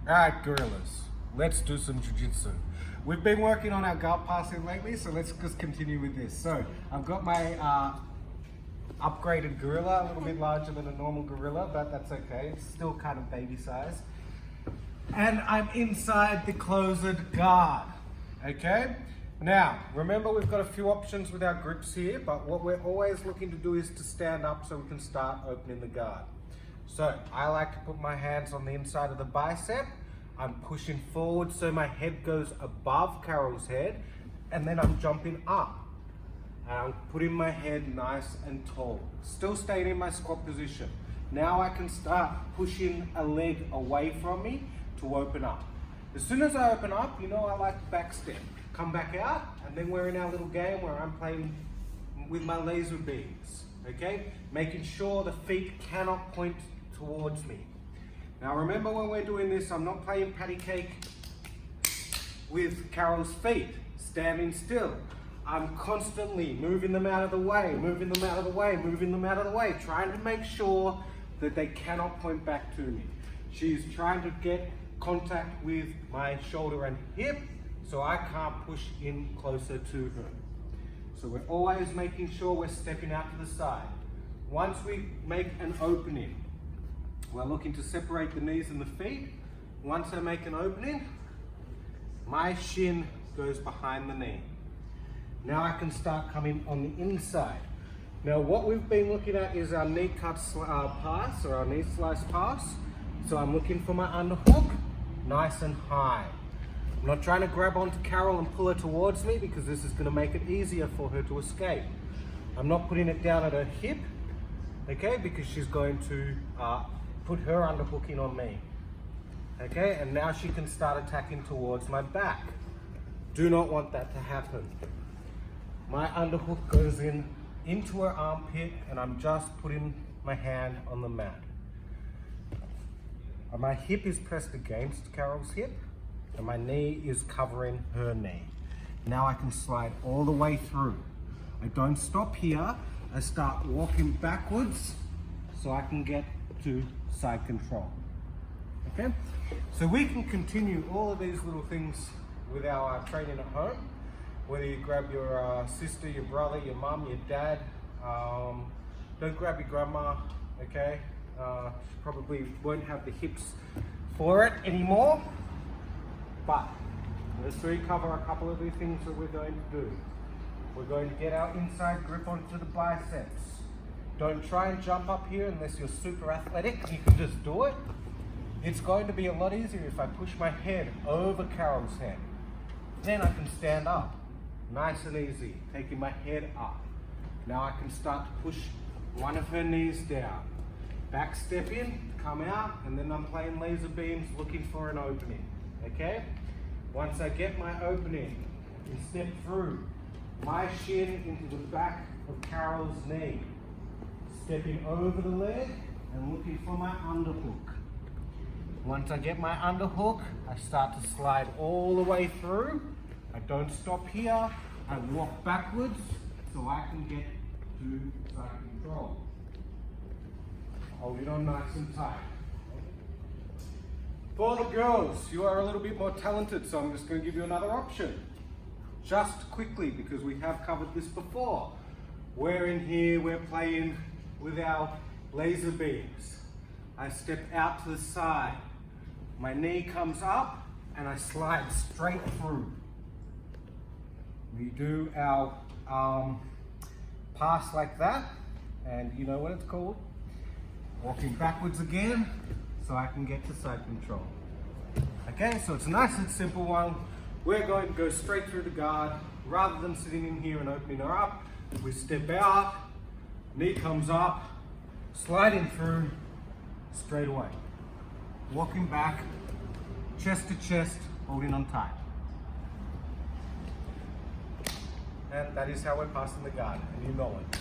Alright, gorillas, let's do some jiu-jitsu. We've been working on our guard passing lately, so let's just continue with this. So, I've got my upgraded gorilla, a little bit larger than a normal gorilla, but that's okay. It's still kind of baby size. And I'm inside the closed guard, okay? Now, remember we've got a few options with our grips here, but what we're always looking to do is to stand up so we can start opening the guard. So, I like to put my hands on the inside of the bicep. I'm pushing forward so my head goes above Carol's head, and then I'm jumping up. And I'm putting my head nice and tall. Still staying in my squat position. Now I can start pushing a leg away from me to open up. As soon as I open up, you know I like to back step. Come back out, and then we're in our little game where I'm playing with my laser beams, okay? Making sure the feet cannot point towards me. Now remember when we're doing this, I'm not playing patty cake with Carol's feet, standing still. I'm constantly moving them out of the way, moving them out of the way, moving them out of the way, trying to make sure that they cannot point back to me. She's trying to get contact with my shoulder and hip, so I can't push in closer to her. So we're always making sure we're stepping out to the side. Once we make an opening, we're looking to separate the knees and the feet. Once I make an opening, my shin goes behind the knee. Now I can start coming on the inside. Now what we've been looking at is our knee cut pass, or our knee slice pass. So I'm looking for my underhook, nice and high. I'm not trying to grab onto Carol and pull her towards me because this is going to make it easier for her to escape. I'm not putting it down at her hip, okay, because she's going to put her underhooking on me. Okay, and now she can start attacking towards my back. Do not want that to happen. My underhook goes into her armpit, and I'm just putting my hand on the mat. My hip is pressed against Carol's hip, and my knee is covering her knee. Now I can slide all the way through. I don't stop here. I start walking backwards so I can get to side control. Okay? So we can continue all of these little things with our training at home. Whether you grab your sister, your brother, your mum, your dad. Don't grab your grandma, okay? She probably won't have the hips for it anymore. But let's recover a couple of the things that we're going to do. We're going to get our inside grip onto the biceps. Don't try and jump up here unless you're super athletic. You can just do it. It's going to be a lot easier if I push my head over Carol's head. Then I can stand up. Nice and easy, taking my head up. Now I can start to push one of her knees down. Back step in, come out, and then I'm playing laser beams looking for an opening, okay? Once I get my opening, I can step through my shin into the back of Carol's knee. Stepping over the leg and looking for my underhook. Once I get my underhook, I start to slide all the way through. I don't stop here. I walk backwards so I can get to side control. Hold it on nice and tight. For the girls, you are a little bit more talented, so I'm just going to give you another option. Just quickly, because we have covered this before. We're in here, we're playing with our laser beams. I step out to the side. My knee comes up and I slide straight through. We do our pass like that, and you know what it's called? Walking backwards again so I can get to side control. Okay, so it's a nice and simple one. We're going to go straight through the guard. Rather than sitting in here and opening her up, we step out, knee comes up, sliding through straight away. Walking back, chest to chest, holding on tight. And that is how we're passing the guard, and you know it.